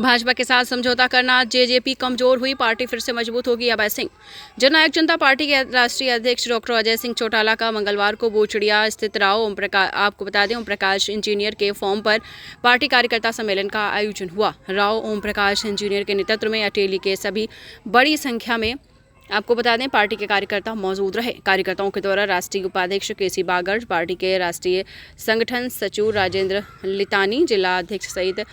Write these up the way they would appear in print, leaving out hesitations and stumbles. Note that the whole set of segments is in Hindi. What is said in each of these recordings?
भाजपा के साथ समझौता करना, जेजेपी कमजोर हुई, पार्टी फिर से मजबूत होगी। अभय सिंह। जननायक जनता पार्टी के राष्ट्रीय अध्यक्ष डॉक्टर अजय सिंह चौटाला का मंगलवार को बोचड़िया स्थित राव ओम प्रकाश आपको बता दें ओम प्रकाश इंजीनियर के फॉर्म पर पार्टी कार्यकर्ता सम्मेलन का आयोजन हुआ। राव ओम प्रकाश इंजीनियर के नेतृत्व में अटेली के सभी बड़ी संख्या में आपको बता दें पार्टी के कार्यकर्ता मौजूद रहे। कार्यकर्ताओं के द्वारा राष्ट्रीय उपाध्यक्ष केसी बागड़, पार्टी के राष्ट्रीय संगठन सचिव राजेंद्र लितानी, जिला अध्यक्ष सहित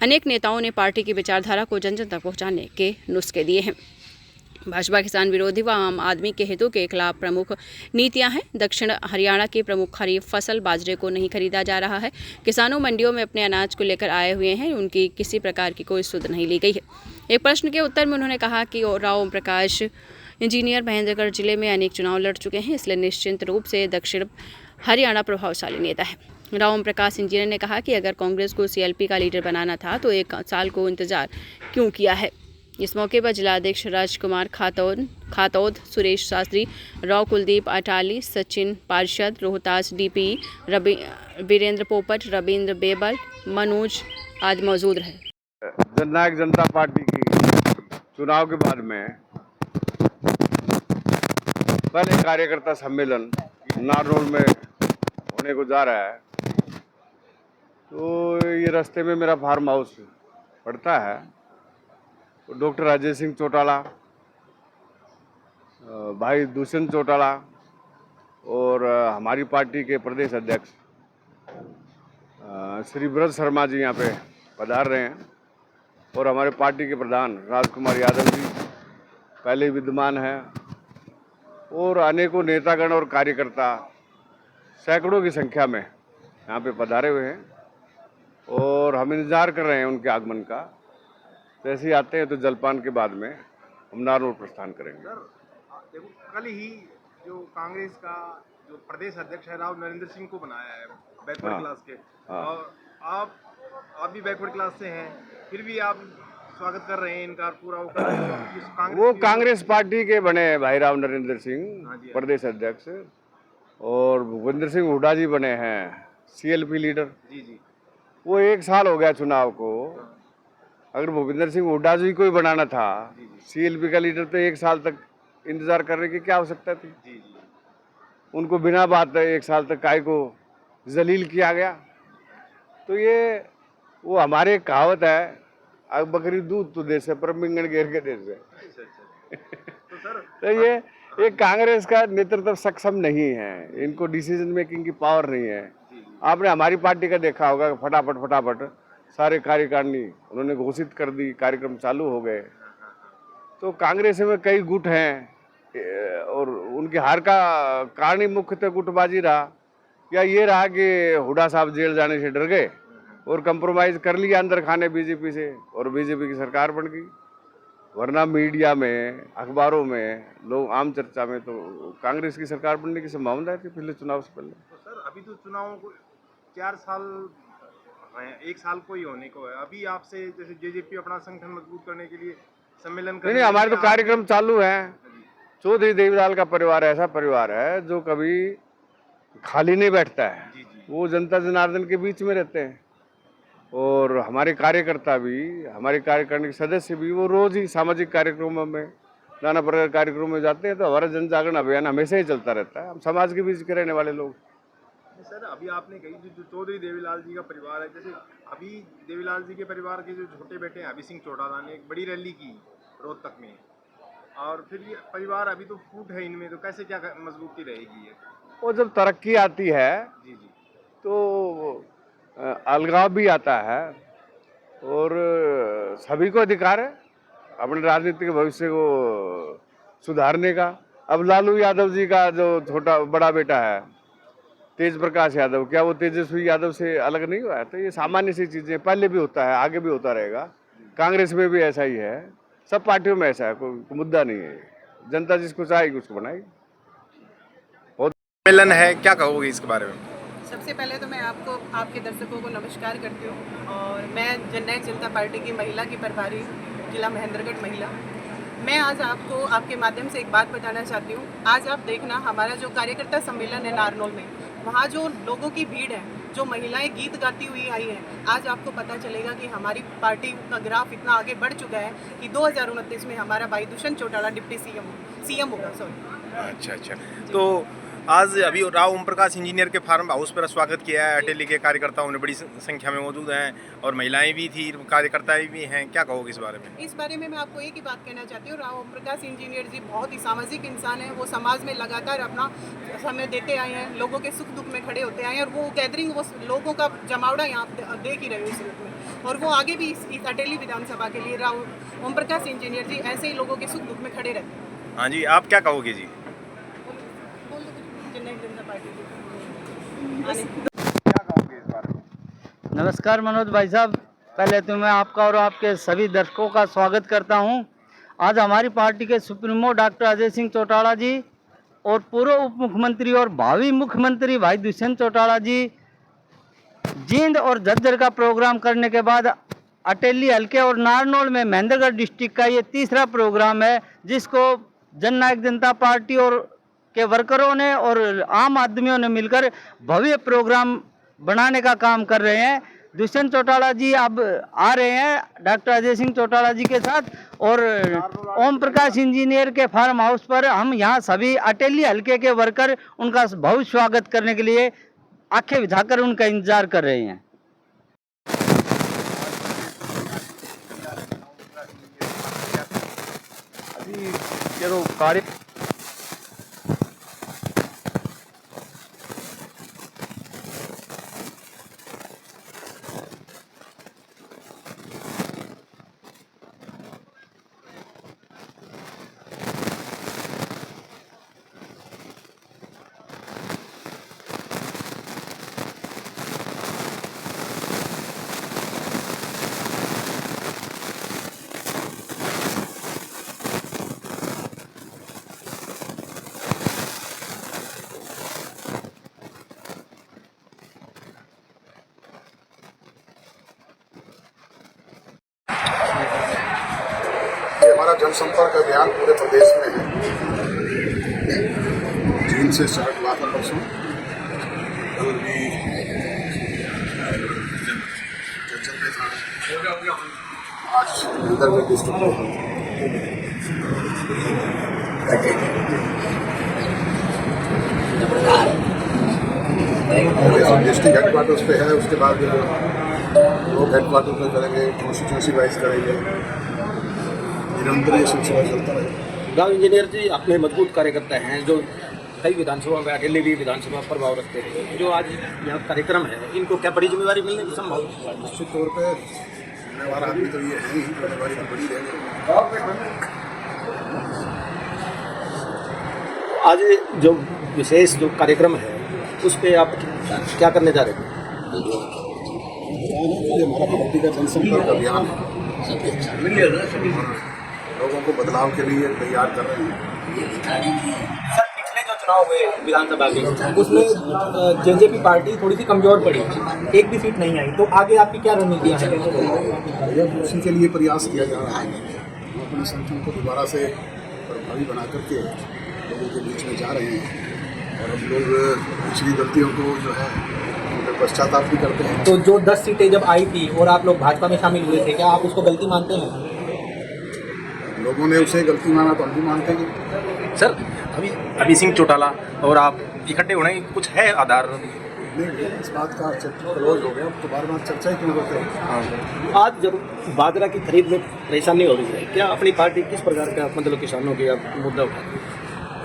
अनेक नेताओं ने पार्टी की विचारधारा को जन जन तक पहुंचाने के नुस्खे दिए हैं। भाजपा किसान विरोधी व आम आदमी के हितों के खिलाफ प्रमुख नीतियां हैं। दक्षिण हरियाणा की प्रमुख खरीफ फसल बाजरे को नहीं खरीदा जा रहा है। किसानों मंडियों में अपने अनाज को लेकर आए हुए हैं, उनकी किसी प्रकार की कोई सुध नहीं ली गई है। एक प्रश्न के उत्तर में उन्होंने कहा कि राव ओम प्रकाश इंजीनियर महेंद्रगढ़ जिले में अनेक चुनाव लड़ चुके हैं, इसलिए निश्चित रूप से दक्षिण हरियाणा प्रभावशाली नेता है। राव ओम प्रकाश इंजीनियर ने कहा कि अगर कांग्रेस को सीएलपी का लीडर बनाना था तो 1 साल को इंतजार क्यों किया है। इस मौके पर जिलाध्यक्ष राजकुमार खातौद, सुरेश शास्त्री, राव कुलदीप अटाली, सचिन पार्षद, रोहतास डीपी, वीरेंद्र पोपट, रविंद्र बेबल, मनोज आदि मौजूद रहे। जननायक जनता पार्टी की चुनाव के बाद में पहले कार्यकर्ता सम्मेलन नारनौल में होने को जा रहा है। तो ये रास्ते में मेरा फार्म हाउस पड़ता है। तो डॉक्टर अजय सिंह चौटाला, भाई दुष्यंत चौटाला और हमारी पार्टी के प्रदेश अध्यक्ष श्री ब्रज शर्मा जी यहाँ पे पधार रहे हैं और हमारे पार्टी के प्रधान राजकुमार यादव जी पहले विद्यमान हैं और अनेकों नेतागण और कार्यकर्ता सैकड़ों की संख्या में यहाँ पे पधारे हुए हैं और हम इंतजार कर रहे हैं उनके आगमन का। जैसे ही आते हैं तो जलपान के बाद में हम नारनौल प्रस्थान करेंगे। सर देखो, कल ही जो कांग्रेस का जो प्रदेश अध्यक्ष है राव नरेंद्र सिंह को बनाया है बैकवर्ड क्लास के, और आप भी बैकवर्ड क्लास से हैं, फिर भी आप स्वागत कर रहे हैं इनका पूरा वो कांग्रेस पार्टी के बने हैं भाई राव नरेंद्र सिंह प्रदेश अध्यक्ष, और भूपेंद्र सिंह हुड्डा जी बने हैं सीएलपी लीडर। जी वो 1 साल हो गया चुनाव को। अगर भूपेंद्र सिंह हुड्डा जी को ही बनाना था सीएलपी का लीडर तो 1 साल तक इंतजार करने की क्या आवश्यकता थी। उनको बिना बात 1 साल तक काय को जलील किया गया। तो ये वो हमारे कहावत है, अब बकरी दूध तो देश है पर मिंगन घेर के देश है। तो ये कांग्रेस का नेतृत्व सक्षम नहीं है, इनको डिसीजन मेकिंग की पावर नहीं है। आपने हमारी पार्टी का देखा होगा, फटाफट सारे कार्यकारिणी उन्होंने घोषित कर दी, कार्यक्रम चालू हो गए। तो कांग्रेस में कई गुट हैं और उनके हार का कारण ही मुख्यतः गुटबाजी रहा, या ये रहा कि हुड्डा साहब जेल जाने से डर गए और कंप्रोमाइज कर लिया अंदर खाने बीजेपी से और बीजेपी की सरकार बन गई। वरना मीडिया में, अखबारों में, लोग आम चर्चा में तो कांग्रेस की सरकार बनने की संभावना थी पिछले चुनाव से पहले। तो सर अभी तो चुनावों को 4 साल, 1 साल को ही होने को है। अभी आपसे जैसे जेजेपी अपना संगठन मजबूत करने के लिए सम्मेलन कर नहीं, हमारे तो कार्यक्रम चालू है। चौधरी देवीलाल का परिवार ऐसा परिवार है जो कभी खाली नहीं बैठता है। वो जनता जनार्दन के बीच में रहते हैं और हमारे कार्यकर्ता भी, हमारे कार्यकारिणी के सदस्य भी, वो रोज ही सामाजिक कार्यक्रमों में, नाना प्रकार कार्यक्रमों में जाते हैं। तो हमारा जन जागरण अभियान हमेशा ही चलता रहता है। हम समाज के बीच के रहने वाले लोग। सर अभी आपने कही जो चौधरी देवीलाल जी का परिवार है, जैसे अभी देवीलाल जी के परिवार के जो छोटे बेटे हैं अभय सिंह चौटाला ने एक बड़ी रैली की रोहतक में, और फिर ये परिवार अभी तो फूट है इनमें, तो कैसे क्या मजबूती रहेगी ये? वो जब तरक्की आती है तो अलगाव भी आता है और सभी को अधिकार है अपने राजनीतिक भविष्य को सुधारने का। अब लालू यादव जी का जो बड़ा बेटा है तेज प्रकाश यादव, क्या वो तेजस्वी यादव से अलग नहीं हुआ है? तो ये सामान्य सी चीजें पहले भी होता है, आगे भी होता रहेगा। कांग्रेस में भी ऐसा ही है, सब पार्टियों में ऐसा है, कोई मुद्दा नहीं है। जनता जिसको चाहेगी उसको बनाएगी। सम्मेलन है, क्या कहोगे इसके बारे में? सबसे पहले तो मैं आपको, आपके दर्शकों को नमस्कार करती हूँ और मैं जननायक जनता पार्टी की महिला की प्रभारी जिला महेंद्रगढ़ महिला। मैं आज आपको आपके माध्यम से एक बात बताना चाहती हूँ। आज आप देखना हमारा जो कार्यकर्ता सम्मेलन है नारनौल में, वहाँ जो लोगों की भीड़ है जो महिलाएं गीत गाती हुई आई हैं, आज आपको पता चलेगा कि हमारी पार्टी का ग्राफ इतना आगे बढ़ चुका है कि 2029 में हमारा भाई दुष्यंत चौटाला डिप्टी सीएम होगा। सॉरी। अच्छा। तो आज अभी राव ओम प्रकाश इंजीनियर के फार्म हाउस पर स्वागत किया है। अटेली के कार्यकर्ताओं ने बड़ी संख्या में मौजूद हैं और महिलाएं भी थी, कार्यकर्ता भी हैं। क्या कहोगे इस बारे में? इस बारे में मैं आपको एक ही बात कहना चाहती हूँ, राव ओम प्रकाश इंजीनियर जी बहुत ही सामाजिक इंसान हैं। वो समाज में लगातार अपना समय देते आए हैं, लोगों के सुख दुख में खड़े होते आए हैं, और वो गैदरिंग, वो लोगों का जमावड़ा यहाँ देख ही रहे हो इस रूप में। और वो आगे भी इस अटेली विधानसभा के लिए राव ओम प्रकाश इंजीनियर जी ऐसे ही लोगों के सुख दुख में खड़े रहते हैं। हाँ जी, आप क्या कहोगे जी? जनता पार्टी क्या कहोगे इस बारे में? नमस्कार मनोज भाई साहब, पहले तो मैं आपका और आपके सभी दर्शकों का स्वागत करता हूं। आज हमारी पार्टी के सुप्रीमो डॉक्टर अजय सिंह चौटाला जी और पूर्व उप मुख्यमंत्री और भावी मुख्यमंत्री भाई दुष्यंत चौटाला जी जींद और झज्जर का प्रोग्राम करने के बाद अटेली हल्के और नारनौल में महेंद्रगढ़ डिस्ट्रिक्ट का ये तीसरा प्रोग्राम है, जिसको जननायक जनता पार्टी और के वर्करों ने और आम आदमियों ने मिलकर भव्य प्रोग्राम बनाने का काम कर रहे हैं। दुष्यंत चौटाला जी अब आ रहे हैं डॉक्टर अजय सिंह चौटाला जी के साथ, और ओम प्रकाश इंजीनियर के फार्म हाउस पर हम यहाँ सभी अटेली हल्के के वर्कर उनका भव्य स्वागत करने के लिए आंखें बिठाकर उनका इंतजार कर रहे हैं। चलो कार्य हमारा जनसंपर्क अभियान पूरे प्रदेश में है। जींद से स्टार्ट हुआ था परसों, कल भी जज्जर में था, आज महेंद्रगढ़ डिस्ट्रिक्ट में डिस्ट्रिक्ट हेडक्वार्टर्स पे है। उसके बाद लोग हेडक्वार्टर पे करेंगे, कॉन्स्टिट्यूंसी वाइज करेंगे, निरंतर ये सिलसिला चलता रहेगा। राव इंजीनियर जी अपने मजबूत कार्यकर्ता हैं जो कई विधानसभा में अकेले भी विधानसभा प्रभाव रखते हैं। जो आज यहाँ कार्यक्रम है, इनको क्या बड़ी जिम्मेदारी मिलने की संभव? निश्चित तौर पर जिम्मेवार आदमी तो ये है ही, जिम्मेवारी तो बड़ी रहेगी। आज जो विशेष जो कार्यक्रम है उस पर आप क्या करने जा रहे हैं? ये हमारा पार्टी का जनसंपर्क अभियान है, लोगों को बदलाव के लिए तैयार कर रहे हैं। सर, पिछले जो चुनाव हुए विधानसभा के उसमें जेजेपी पार्टी थोड़ी सी कमजोर पड़ी, एक भी सीट नहीं आई, तो आगे आपकी क्या रणनीतियाँ हैं? उसी के लिए प्रयास किया जा रहा है। हम अपने संगठन को दोबारा से प्रभावी बना करके लोगों के बीच में जा रहे हैं, और हम लोग पिछली गलतियों को जो है पश्चाताप भी करते हैं। तो जो 10 सीटें जब आई थी और आप लोग भाजपा में शामिल हुए थे, क्या आप उसको गलती मानते हैं? लोगों ने उसे गलती माना तो हम भी मानते हैं। सर, अभी सिंह चौटाला और आप इकट्ठे होने की कुछ है आधार? नहीं, इस बात का क्लोज हो गया, तो बार बार चर्चा ही क्यों करते हैं? आज जब बाजरा की खरीद में परेशानी हो रही है, क्या अपनी पार्टी किस प्रकार का मतलब किसानों के मुद्दा उठाती है?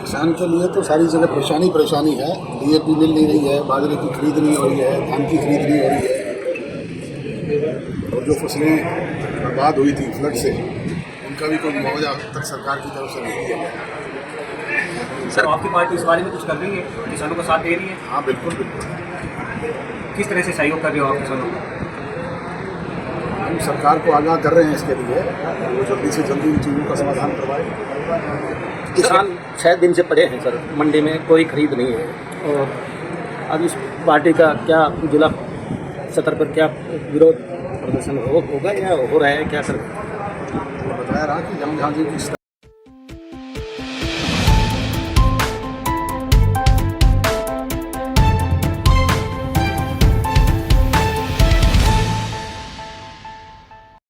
किसान के लिए तो सारी जगह परेशानी है। DAP मिल नहीं रही है, बाजरे की खरीद नहीं हो रही है, धान की खरीद नहीं हो रही है, और जो फसलें बर्बाद हुई थी फ्लड से, उनका भी कोई मुआवजा अब तक सरकार की तरफ से नहीं दिया गया। सर, आपकी पार्टी इस बारे में कुछ कर रही है, किसानों का साथ दे रही है? हाँ, बिल्कुल बिल्कुल। किस तरह से सहयोग कर रहे हो आप किसानों को? हम सरकार को आगाह कर रहे हैं इसके लिए, वो जल्दी से जल्दी इन चीज़ों का समाधान करवाए। किसान 6 दिन से पड़े हैं सर, मंडी में कोई खरीद नहीं है, और अब इस पार्टी का क्या जिला सतर पर क्या विरोध प्रदर्शन होगा या हो रहा है, क्या सर? बताया रहा कि जहाँ जहाँ जी